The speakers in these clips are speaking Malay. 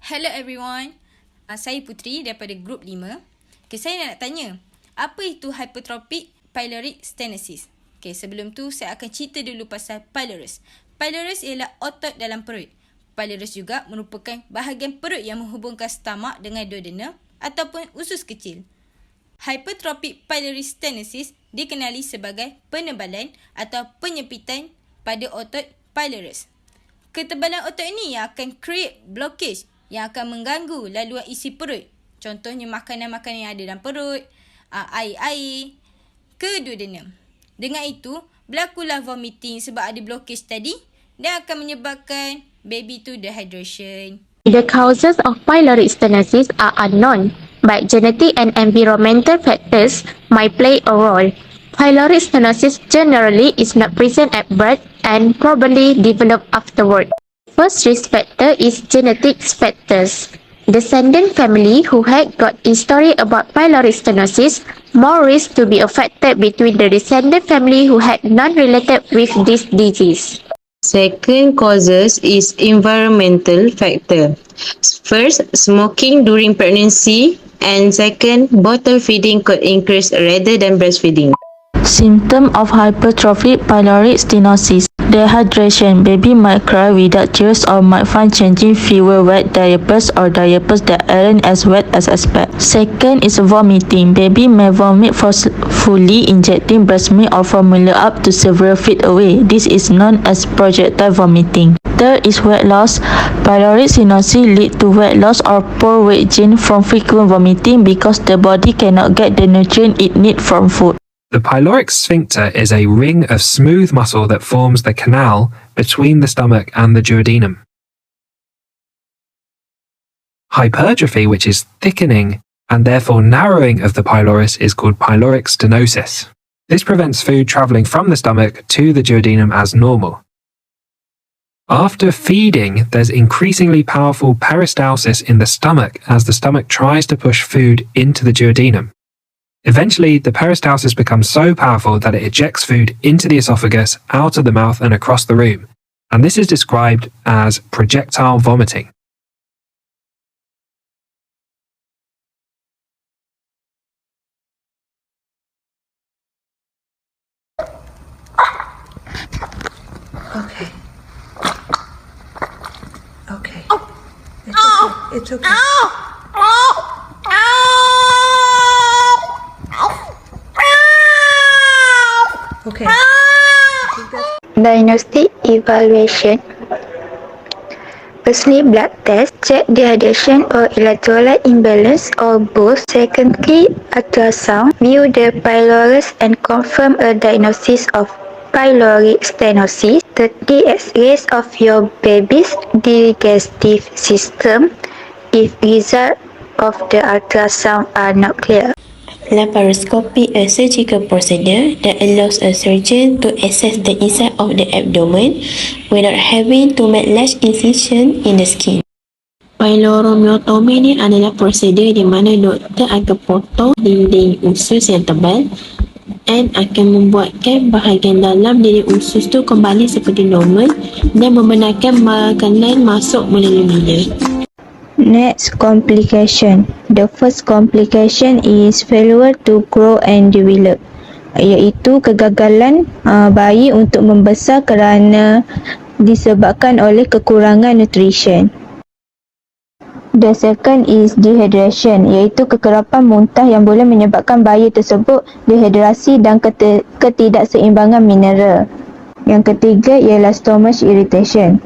Hello everyone, saya Putri daripada grup 5. Okay, saya nak tanya, apa itu Hyperthropic Pyloric Stenosis? Okay, sebelum tu saya akan cerita dulu pasal pylorus. Pylorus ialah otot dalam perut. Pylorus juga merupakan bahagian perut yang menghubungkan stomach dengan duodenum ataupun usus kecil. Hyperthropic Pyloric Stenosis dikenali sebagai penebalan atau penyempitan pada otot pylorus. Ketebalan otot ini yang akan create blockage yang akan mengganggu laluan isi perut. Contohnya makanan-makanan yang ada dalam perut, air-air ke duodenum. Dengan itu, berlakulah vomiting sebab ada blockage tadi dan akan menyebabkan baby to dehydration. The causes of pyloric stenosis are unknown, but genetic and environmental factors might play a role. Pyloric stenosis generally is not present at birth and probably develop afterward. First risk factor is genetic factors. Descendant family who had got history about pyloric stenosis more risk to be affected between the descendant family who had none related with this disease. Second causes is environmental factor. First, smoking during pregnancy, and second, bottle feeding could increase rather than breastfeeding. Symptom of hypertrophic pyloric stenosis. Dehydration. Baby might cry without tears or might find changing fewer wet diapers or diapers that aren't as wet as expected. Second is vomiting. Baby may vomit forcefully injecting breast milk or formula up to several feet away. This is known as projectile vomiting. Third is weight loss. Pyloric stenosis lead to weight loss or poor weight gain from frequent vomiting because the body cannot get the nutrient it needs from food. The pyloric sphincter is a ring of smooth muscle that forms the canal between the stomach and the duodenum. Hypertrophy, which is thickening and therefore narrowing of the pylorus, is called pyloric stenosis. This prevents food travelling from the stomach to the duodenum as normal. After feeding, there's increasingly powerful peristalsis in the stomach as the stomach tries to push food into the duodenum. Eventually, the peristalsis becomes so powerful that it ejects food into the esophagus, out of the mouth and across the room, and this is described as projectile vomiting. Okay. Okay. It's okay. Okay. Diagnostic evaluation. Firstly, blood test, check dehydration or electrolyte imbalance or both. Secondly, ultrasound, view the pylorus and confirm a diagnosis of pyloric stenosis. Thirdly, X-rays of your baby's digestive system if results of the ultrasound are not clear. Laparoscopy, a surgical procedure that allows a surgeon to access the inside of the abdomen without having to make large incision in the skin. Pyloromyotomy ni adalah prosedur di mana doktor akan potong dinding usus yang tebal dan akan membuatkan bahagian dalam dinding usus tu kembali seperti normal dan membenarkan makanan masuk melalui. Next complication. The first complication is failure to grow and develop, iaitu kegagalan bayi untuk membesar kerana disebabkan oleh kekurangan nutrition. The second is dehydration, iaitu kekerapan muntah yang boleh menyebabkan bayi tersebut dehidrasi dan ketidakseimbangan mineral. Yang ketiga ialah stomach irritation.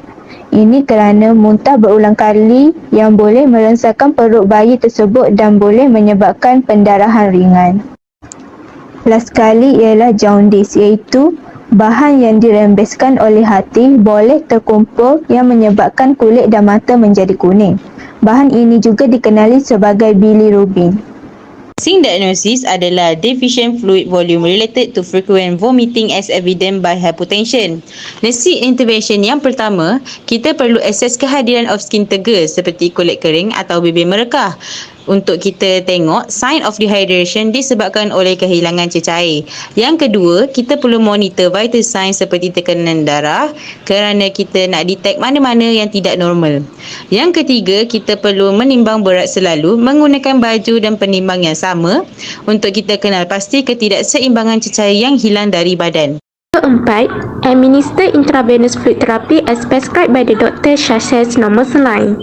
Ini kerana muntah berulang kali yang boleh merensakkan perut bayi tersebut dan boleh menyebabkan pendarahan ringan. Last sekali ialah jaundice, iaitu bahan yang dirembeskan oleh hati boleh terkumpul yang menyebabkan kulit dan mata menjadi kuning. Bahan ini juga dikenali sebagai bilirubin. Missing diagnosis adalah deficient fluid volume related to frequent vomiting as evident by hypotension. Nursing intervention yang pertama, kita perlu assess kehadiran of skin tegar seperti kulit kering atau bibir merekah. untuk kita tengok sign of dehydration disebabkan oleh kehilangan cecair. Yang kedua, kita perlu monitor vital signs seperti tekanan darah kerana kita nak detect mana-mana yang tidak normal. Yang ketiga, kita perlu menimbang berat selalu menggunakan baju dan penimbang yang sama untuk kita kenal pasti ketidakseimbangan cecair yang hilang dari badan. Keempat, administer intravenous fluid therapy as prescribed by the doctor such as normal saline.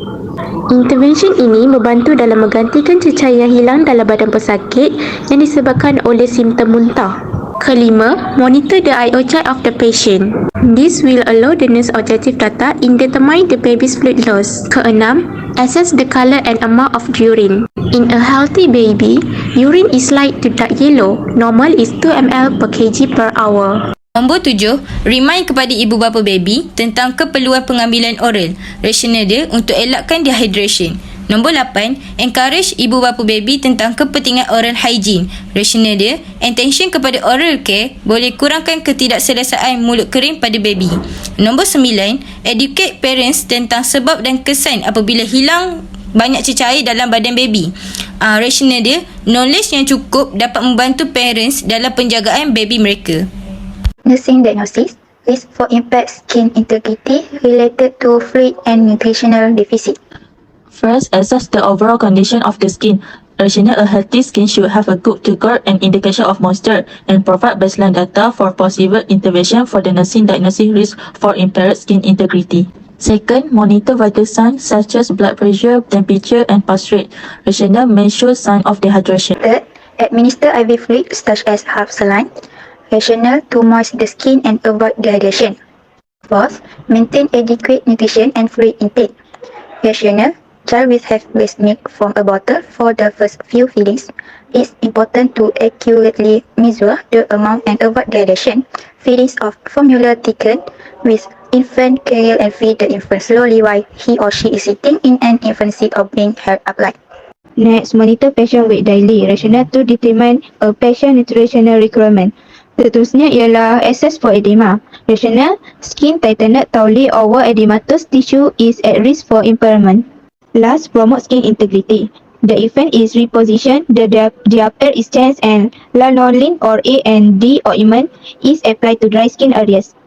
Intervention ini membantu dalam menggantikan cecair yang hilang dalam badan pesakit yang disebabkan oleh simptom muntah. Kelima, monitor the IO chart of the patient. This will allow the nurse objective data in determine the baby's fluid loss. Keenam, assess the color and amount of urine. In a healthy baby, urine is light to dark yellow. Normal is 2 ml per kg per hour. Nombor 7, remind kepada ibu bapa baby tentang keperluan pengambilan oral, rasional dia untuk elakkan dehydration. Nombor 8, encourage ibu bapa baby tentang kepentingan oral hygiene, rasional dia, attention kepada oral care boleh kurangkan ketidakselesaan mulut kering pada baby. Nombor 9, educate parents tentang sebab dan kesan apabila hilang banyak cecair dalam badan baby. Rasional dia, knowledge yang cukup dapat membantu parents dalam penjagaan baby mereka. Nursing diagnosis, risk for impaired skin integrity related to fluid and nutritional deficit. First, assess the overall condition of the skin. Rationally, a healthy skin should have a good record and indication of moisture and provide baseline data for possible intervention for the nursing diagnostic risk for impaired skin integrity. Second, monitor vital signs such as blood pressure, temperature, and pulse rate. Rationally, measure sign of dehydration. Third, administer IV fluid such as half saline, rational to moisten the skin and avoid dehydration. Fourth, maintain adequate nutrition and fluid intake. Rational, child will have breast milk from a bottle for the first few feedings. It's important to accurately measure the amount and avoid dehydration. Feedings of formula thickened with infant carrier and feed the infant slowly while he or she is sitting in an infancy or being held upright. Next, monitor patient weight daily, rational to determine a patient nutritional requirement. Seterusnya ialah assess for edema. Rational, skin tightened, tauli or edematous tissue is at risk for impairment. Last, promote skin integrity. The infant is repositioned, the diaper is changed and lanolin or A and D ointment is applied to dry skin areas.